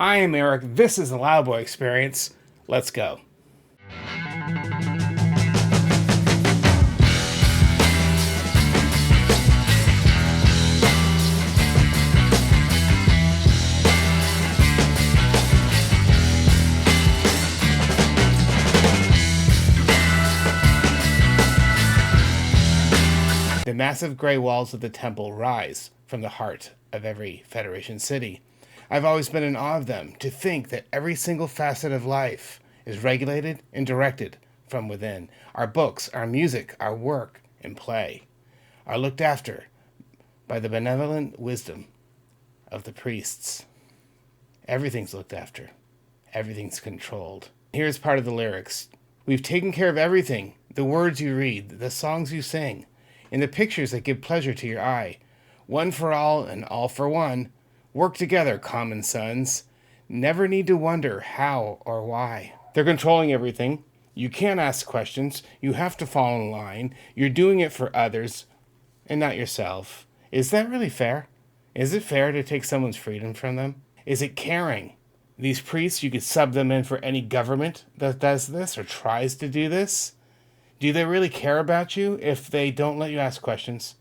I am Eric. This is the Loudboy Experience. Let's go. The massive gray walls of the temple rise from the heart of every Federation city. I've always been in awe of them, to think that every single facet of life is regulated and directed from within. Our books, our music, our work and play are looked after by the benevolent wisdom of the priests. Everything's looked after. Everything's controlled. Here's part of the lyrics. We've taken care of everything, the words you read, the songs you sing, and the pictures that give pleasure to your eye. One for all and all for one. Work together, common sons. Never need to wonder how or why. They're controlling everything. You can't ask questions. You have to fall in line. You're doing it for others and not yourself. Is that really fair? Is it fair to take someone's freedom from them? Is it caring? These priests, you could sub them in for any government that does this or tries to do this. Do they really care about you if they don't let you ask questions?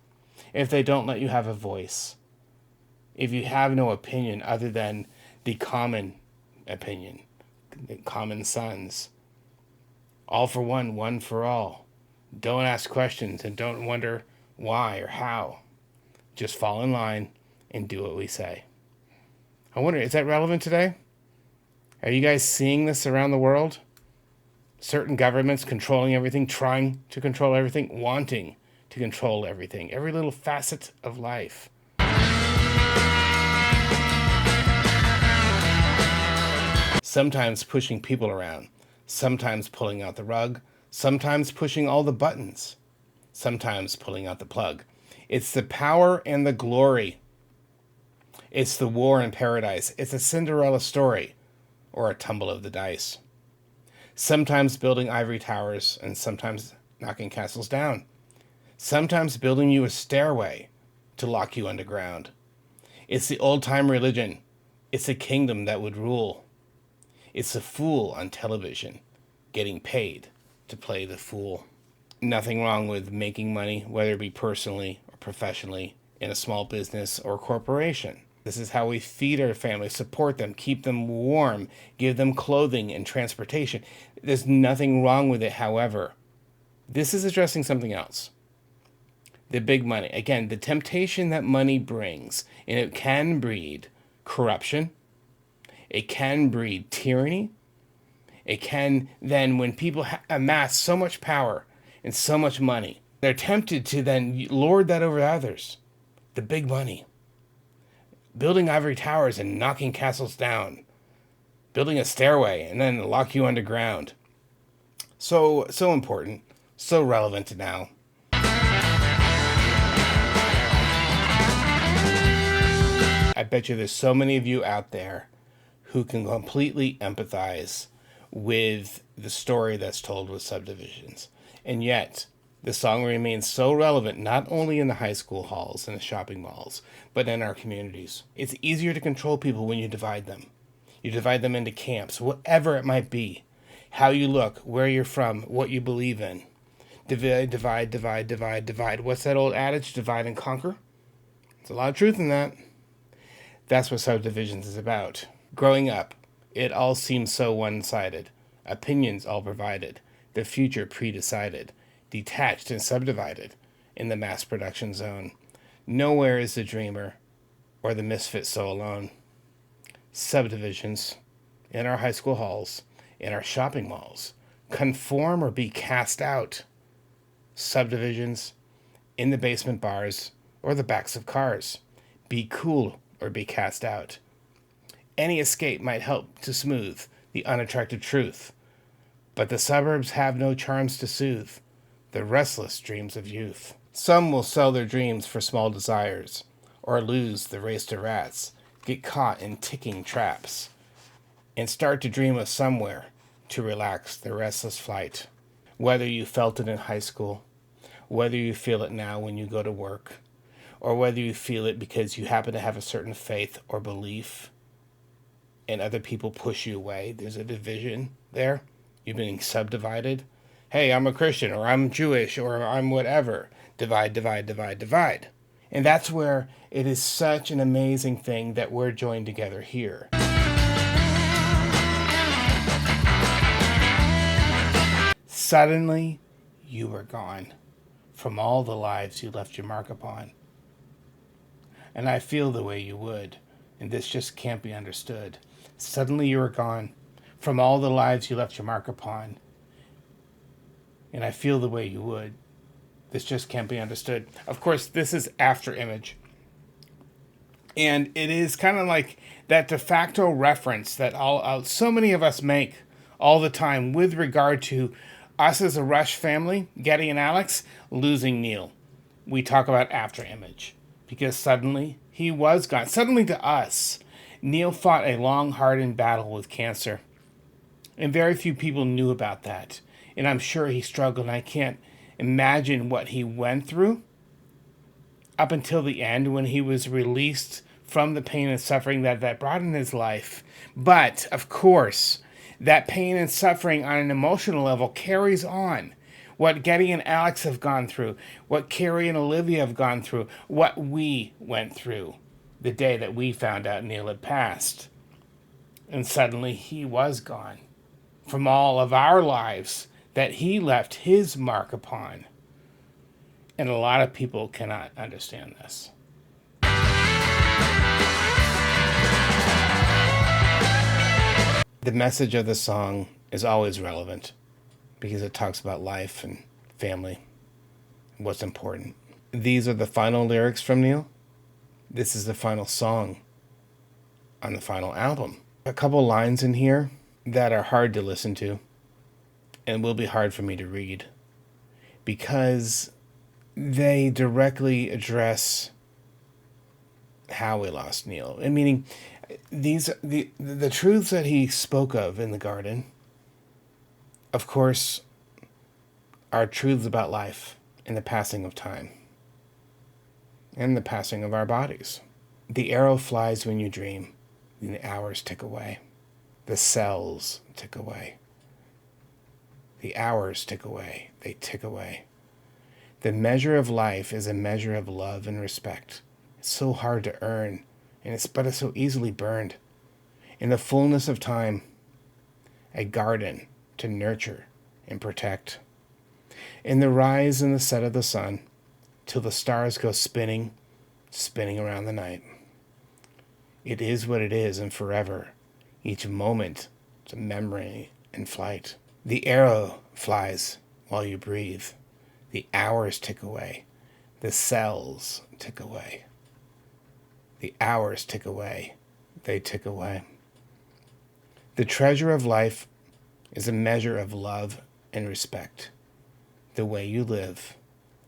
If they don't let you have a voice? If you have no opinion other than the common opinion, the common sons? All for one, one for all. Don't ask questions and don't wonder why or how. Just fall in line and do what we say. I wonder, is that relevant today? Are you guys seeing this around the world? Certain governments controlling everything, trying to control everything, wanting to control everything, every little facet of life. Sometimes pushing people around, sometimes pulling out the rug, sometimes pushing all the buttons, sometimes pulling out the plug. It's the power and the glory. It's the war in paradise. It's a Cinderella story or a tumble of the dice. Sometimes building ivory towers and sometimes knocking castles down. Sometimes building you a stairway to lock you underground. It's the old-time religion. It's a kingdom that would rule. It's a fool on television getting paid to play the fool. Nothing wrong with making money, whether it be personally or professionally, in a small business or corporation. This is how we feed our families, support them, keep them warm, give them clothing and transportation. There's nothing wrong with it, however. This is addressing something else. The big money. Again, the temptation that money brings, and it can breed corruption. It can breed tyranny. It can then, when people amass so much power and so much money, they're tempted to then lord that over others. The big money. Building ivory towers and knocking castles down. Building a stairway and then lock you underground. So important. So relevant to now. I bet you there's so many of you out there who can completely empathize with the story that's told with Subdivisions. And yet, the song remains so relevant not only in the high school halls and the shopping malls, but in our communities. It's easier to control people when you divide them. You divide them into camps, whatever it might be. How you look, where you're from, what you believe in. Divide, divide, divide, divide, divide. What's that old adage? Divide and conquer? There's a lot of truth in that. That's what Subdivisions is about. Growing up, it all seems so one-sided. Opinions all provided. The future pre-decided. Detached and subdivided in the mass production zone. Nowhere is the dreamer or the misfit so alone. Subdivisions in our high school halls, in our shopping malls. Conform or be cast out. Subdivisions in the basement bars or the backs of cars. Be cool or be cast out. Any escape might help to smooth the unattractive truth, but the suburbs have no charms to soothe the restless dreams of youth. Some will sell their dreams for small desires, or lose the race to rats, get caught in ticking traps, and start to dream of somewhere to relax their restless flight. Whether you felt it in high school, whether you feel it now when you go to work, or whether you feel it because you happen to have a certain faith or belief, and other people push you away. There's a division there. You're being subdivided. Hey, I'm a Christian, or I'm Jewish, or I'm whatever. Divide, divide, divide, divide. And that's where it is such an amazing thing that we're joined together here. Suddenly, you were gone from all the lives you left your mark upon. And I feel the way you would, and this just can't be understood. Suddenly you were gone from all the lives you left your mark upon. And I feel the way you would. This just can't be understood. Of course, this is Afterimage. And it is kind of like that de facto reference that so many of us make all the time with regard to us as a Rush family, Getty and Alex, losing Neil. We talk about Afterimage because suddenly he was gone. Suddenly to us, Neil fought a long, hardened battle with cancer. And very few people knew about that. And I'm sure he struggled, and I can't imagine what he went through up until the end when he was released from the pain and suffering that brought in his life. But, of course, that pain and suffering on an emotional level carries on. What Getty and Alex have gone through, what Carrie and Olivia have gone through, what we went through the day that we found out Neil had passed. And suddenly he was gone from all of our lives that he left his mark upon. And a lot of people cannot understand this. The message of the song is always relevant because it talks about life and family and what's important. These are the final lyrics from Neil. This is the final song on the final album. A couple lines in here that are hard to listen to and will be hard for me to read because they directly address how we lost Neil. And meaning, these the truths that he spoke of in the garden, of course, are truths about life and the passing of time and the passing of our bodies. The arrow flies when you dream, and the hours tick away. The cells tick away. The hours tick away. They tick away. The measure of life is a measure of love and respect. It's so hard to earn, but it's so easily burned. In the fullness of time, a garden to nurture and protect. In the rise and the set of the sun, till the stars go spinning, spinning around the night. It is what it is, and forever. Each moment is a memory in flight. The arrow flies while you breathe. The hours tick away. The cells tick away. The hours tick away. They tick away. The treasure of life is a measure of love and respect. The way you live,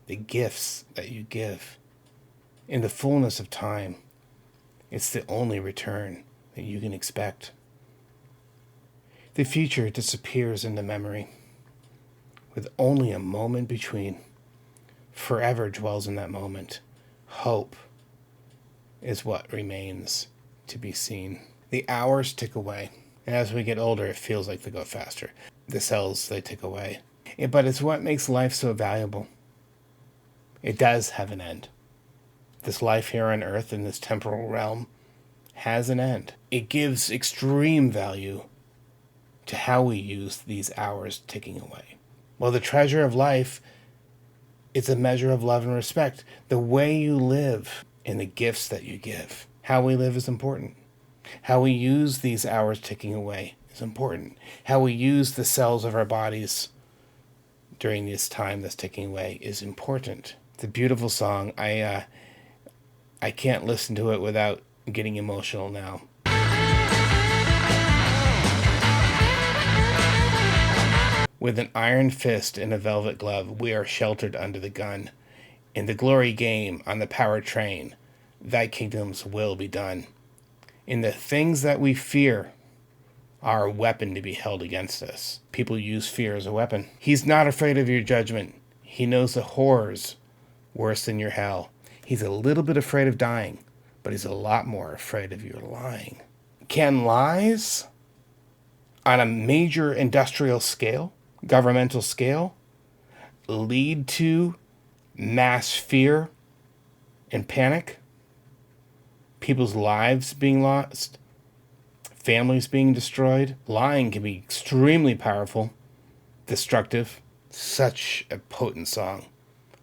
the gifts that you give. In the fullness of time, it's the only return that you can expect. The future disappears into memory, with only a moment between. Forever dwells in that moment. Hope is what remains to be seen. The hours tick away, and as we get older, it feels like they go faster. The cells, they tick away. But it's what makes life so valuable. It does have an end. This life here on earth in this temporal realm has an end. It gives extreme value to how we use these hours ticking away. Well, the treasure of life is a measure of love and respect. The way you live and the gifts that you give. How we live is important. How we use these hours ticking away is important. How we use the cells of our bodies during this time that's ticking away is important. It's a beautiful song. I can't listen to it without getting emotional now. With an iron fist and a velvet glove, we are sheltered under the gun. In the glory game on the power train, thy kingdom's will be done. In the things that we fear are a weapon to be held against us. People use fear as a weapon. He's not afraid of your judgment. He knows the horrors worse than your hell. He's a little bit afraid of dying, but he's a lot more afraid of your lying. Can lies on a major industrial scale, governmental scale, lead to mass fear and panic? People's lives being lost, families being destroyed. Lying can be extremely powerful, destructive. Such a potent song.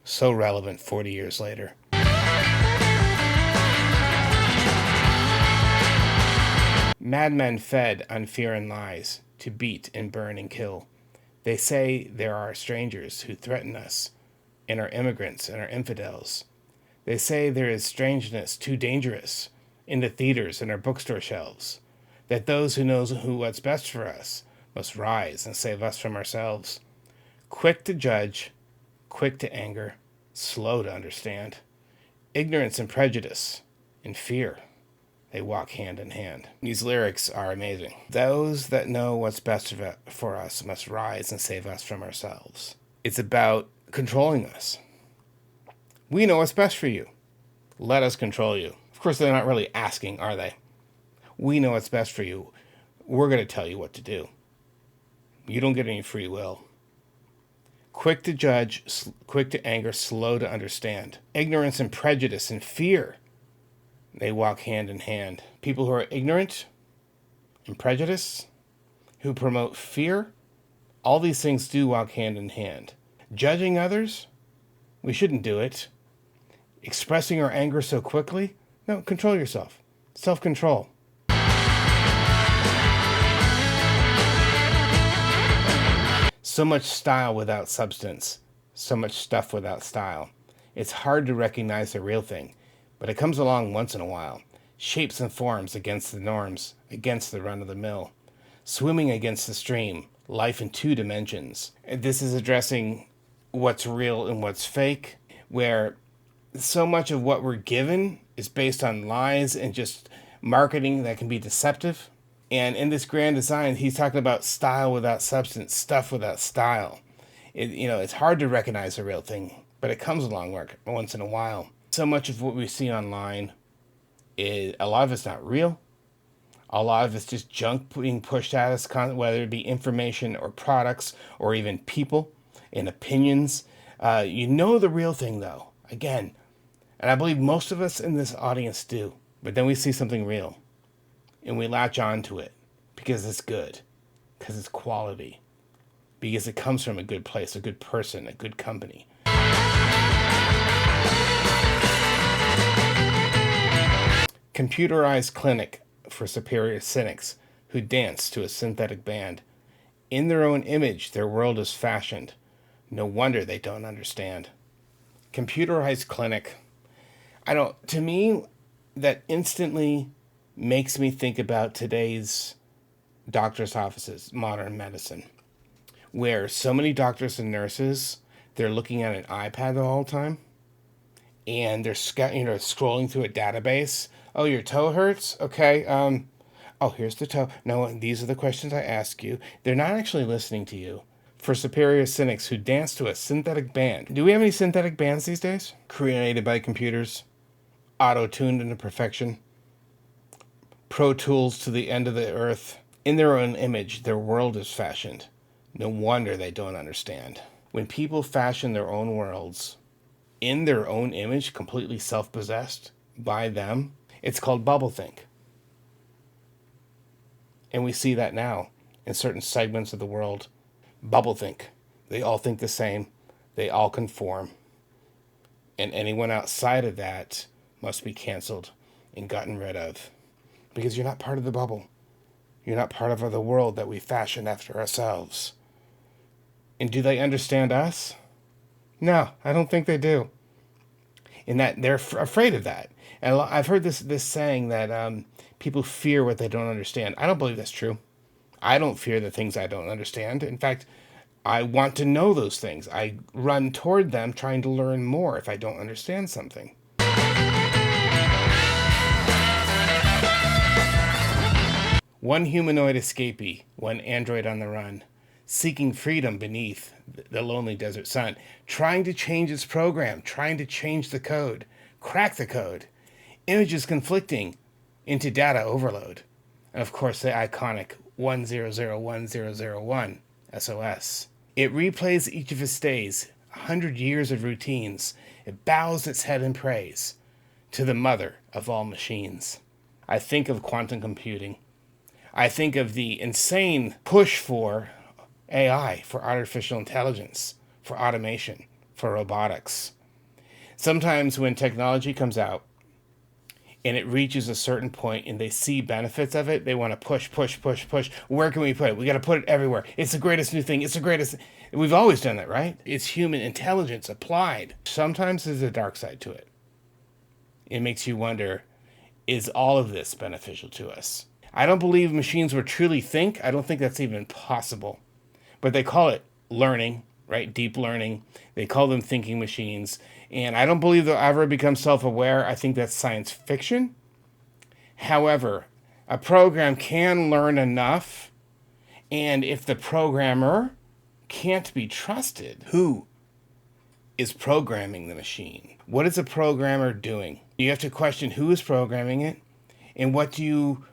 So relevant 40 years later. Madmen fed on fear and lies to beat and burn and kill. They say there are strangers who threaten us, and are immigrants and are infidels. They say there is strangeness too dangerous in the theaters and our bookstore shelves, that those who know what's best for us must rise and save us from ourselves. Quick to judge, quick to anger, slow to understand. Ignorance and prejudice and fear, they walk hand in hand. These lyrics are amazing. Those that know what's best for us must rise and save us from ourselves. It's about controlling us. We know what's best for you. Let us control you. Of course, they're not really asking, are they? We know what's best for you. We're going to tell you what to do. You don't get any free will. Quick to judge, quick to anger, slow to understand. Ignorance and prejudice and fear, they walk hand in hand. People who are ignorant and prejudice, who promote fear, all these things do walk hand in hand. Judging others, we shouldn't do it. Expressing our anger so quickly, no, control yourself. Self-control. So much style without substance. So much stuff without style. It's hard to recognize the real thing, but it comes along once in a while. Shapes and forms against the norms, against the run of the mill. Swimming against the stream, life in two dimensions. This is addressing what's real and what's fake, where so much of what we're given is based on lies and just marketing that can be deceptive. And in this grand design, he's talking about style without substance, stuff without style. It's hard to recognize the real thing, but it comes along once in a while. So much of what we see online, a lot of it's not real. A lot of it's just junk being pushed at us, whether it be information or products or even people and opinions. The real thing, though, again, and I believe most of us in this audience do, but then we see something real and we latch on to it because it's good, because it's quality, because it comes from a good place, a good person, a good company. Computerized clinic for superior cynics who dance to a synthetic band. In their own image, their world is fashioned. No wonder they don't understand. Computerized clinic. To me, that instantly makes me think about today's doctor's offices, modern medicine, where so many doctors and nurses, they're looking at an iPad the whole time, and they're scrolling through a database. Oh, your toe hurts? Okay. Oh, here's the toe. No, these are the questions I ask you. They're not actually listening to you. For superior cynics who dance to a synthetic band. Do we have any synthetic bands these days? Created by computers, auto-tuned into perfection, Pro Tools to the end of the earth. In their own image, their world is fashioned. No wonder they don't understand. When people fashion their own worlds in their own image, completely self-possessed by them, it's called bubblethink. And we see that now in certain segments of the world. Bubblethink. They all think the same. They all conform. And anyone outside of that must be canceled and gotten rid of. Because you're not part of the bubble. You're not part of the world that we fashion after ourselves. And do they understand us? No, I don't think they do. And that they're afraid of that. And I've heard this saying that people fear what they don't understand. I don't believe that's true. I don't fear the things I don't understand. In fact, I want to know those things. I run toward them trying to learn more if I don't understand something. One humanoid escapee, one android on the run, seeking freedom beneath the lonely desert sun, trying to change its program, trying to change the code, crack the code, images conflicting into data overload. And of course, the iconic 10010001 SOS. It replays each of its days, 100 years of routines. It bows its head in praise to the mother of all machines. I think of quantum computing. I think of the insane push for AI, for artificial intelligence, for automation, for robotics. Sometimes when technology comes out and it reaches a certain point and they see benefits of it, they want to push. Where can we put it? We got to put it everywhere. It's the greatest new thing. It's the greatest. We've always done that, right? It's human intelligence applied. Sometimes there's a dark side to it. It makes you wonder, is all of this beneficial to us? I don't believe machines will truly think. I don't think that's even possible. But they call it learning, right? Deep learning. They call them thinking machines. And I don't believe they'll ever become self-aware. I think that's science fiction. However, a program can learn enough. And if the programmer can't be trusted, who is programming the machine? What is a programmer doing? You have to question who is programming it and what do you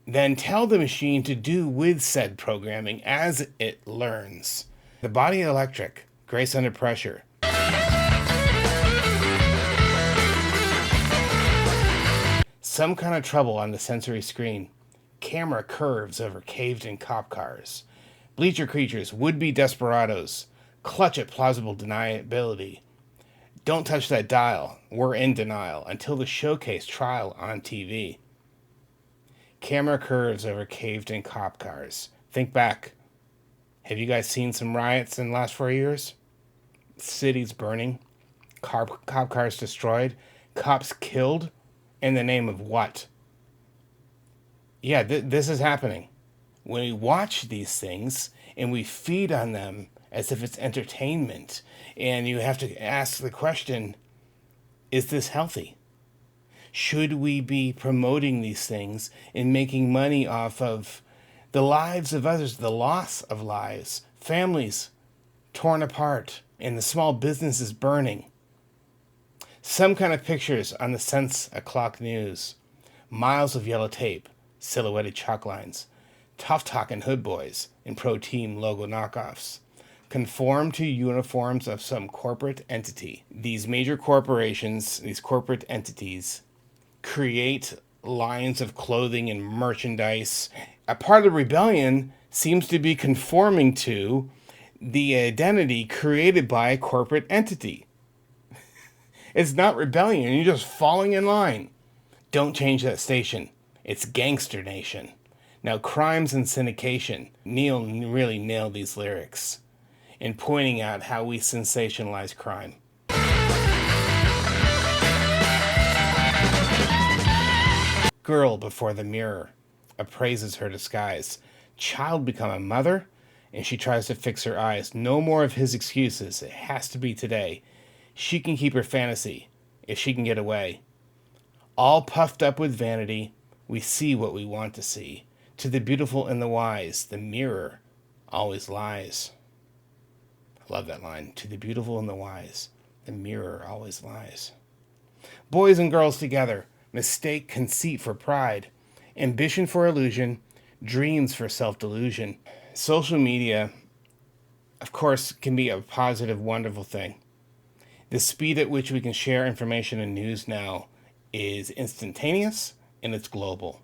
then tell the machine to do with said programming as it learns. The body electric, grace under pressure. Some kind of trouble on the sensory screen. Camera curves over caved-in cop cars. Bleacher creatures, would-be desperados, clutch at plausible deniability. Don't touch that dial. We're in denial until the showcase trial on TV. Camera curves over caved-in cop cars. Think back. Have you guys seen some riots in the last 4 years? Cities burning. Cop cars destroyed. Cops killed. In the name of what? Yeah, this is happening. When we watch these things and we feed on them as if it's entertainment, and you have to ask the question, is this healthy? Should we be promoting these things and making money off of the lives of others, the loss of lives, families torn apart, and the small businesses burning? Some kind of pictures on the Sense O'Clock News. Miles of yellow tape, silhouetted chalk lines, tough talking hood boys and pro team logo knockoffs. Conform to uniforms of some corporate entity. These major corporations, these corporate entities, create lines of clothing and merchandise. A part of the rebellion seems to be conforming to the identity created by a corporate entity. It's not rebellion. You're just falling in line. Don't change that station. It's Gangster Nation. Now, Crimes and Syndication. Neil really nailed these lyrics in pointing out how we sensationalize crime. Girl before the mirror appraises her disguise. Child become a mother, and she tries to fix her eyes. No more of his excuses. It has to be today. She can keep her fantasy if she can get away. All puffed up with vanity, we see what we want to see. To the beautiful and the wise, the mirror always lies. I love that line. To the beautiful and the wise, the mirror always lies. Boys and girls together, mistake conceit for pride, ambition for illusion, dreams for self-delusion. Social media, of course, can be a positive, wonderful thing. The speed at which we can share information and news now is instantaneous and it's global.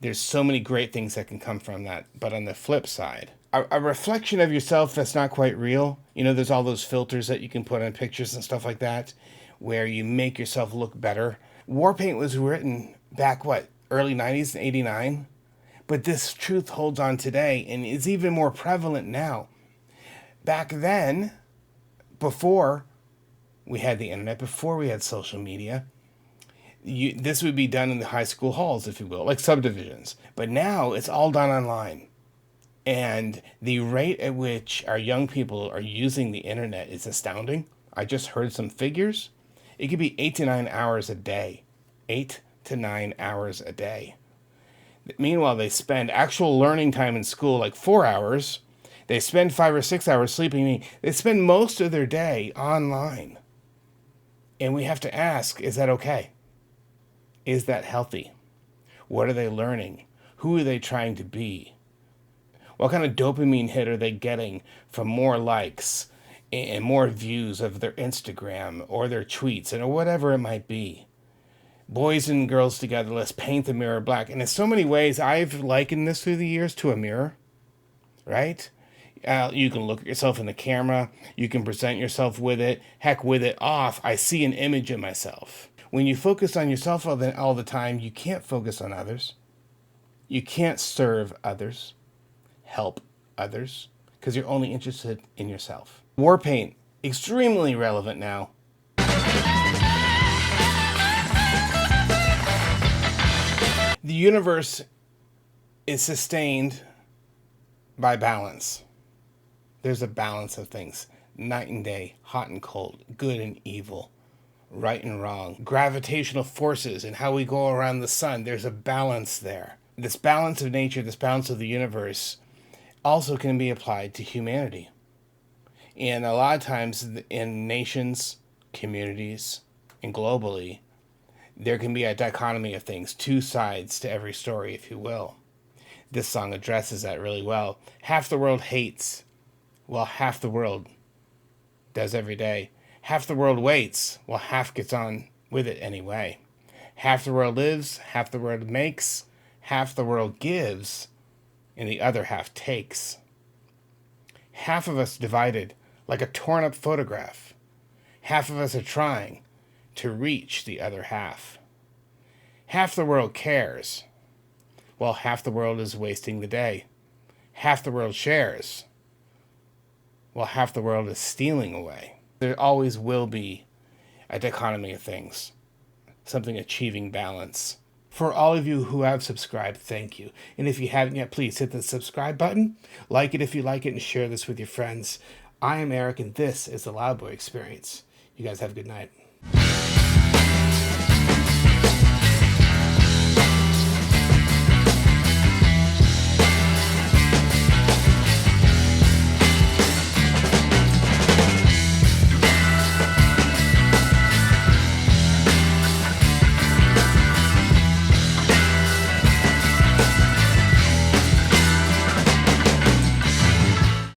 There's so many great things that can come from that. But on the flip side, a reflection of yourself that's not quite real. You know, there's all those filters that you can put on pictures and stuff like that, where you make yourself look better. Warpaint was written back, early 90s, 89? But this truth holds on today and is even more prevalent now. Back then, before we had the internet, before we had social media, this would be done in the high school halls, if you will, like Subdivisions. But now it's all done online. And the rate at which our young people are using the internet is astounding. I just heard some figures. It could be 8 to 9 hours a day. 8 to 9 hours a day. Meanwhile, they spend actual learning time in school like 4 hours. They spend 5 or 6 hours sleeping. They spend most of their day online. And we have to ask, is that okay? Is that healthy? What are they learning? Who are they trying to be? What kind of dopamine hit are they getting from more likes and more views of their Instagram or their tweets or whatever it might be? Boys and girls together, let's paint the mirror black. And in so many ways, I've likened this through the years to a mirror, right? You can look at yourself in the camera. You can present yourself with it. Heck, with it off, I see an image of myself. When you focus on yourself all the time, you can't focus on others. You can't serve others, help others, because you're only interested in yourself. War paint, extremely relevant now. The universe is sustained by balance. There's a balance of things. Night and day, hot and cold, good and evil, right and wrong. Gravitational forces and how we go around the sun. There's a balance there. This balance of nature, this balance of the universe also can be applied to humanity. And a lot of times in nations, communities, and globally, there can be a dichotomy of things, two sides to every story, if you will. This song addresses that really well. Half the world hates, while half the world does every day. Half the world waits, while half gets on with it anyway. Half the world lives, half the world makes, half the world gives, and the other half takes. Half of us divided like a torn up photograph. Half of us are trying to reach the other half. Half the world cares, while half the world is wasting the day. Half the world shares, while half the world is stealing away. There always will be a dichotomy of things, something achieving balance. For all of you who have subscribed, thank you. And if you haven't yet, please hit the subscribe button, like it if you like it, and share this with your friends. I am Eric, and this is the Loudboy Experience. You guys have a good night.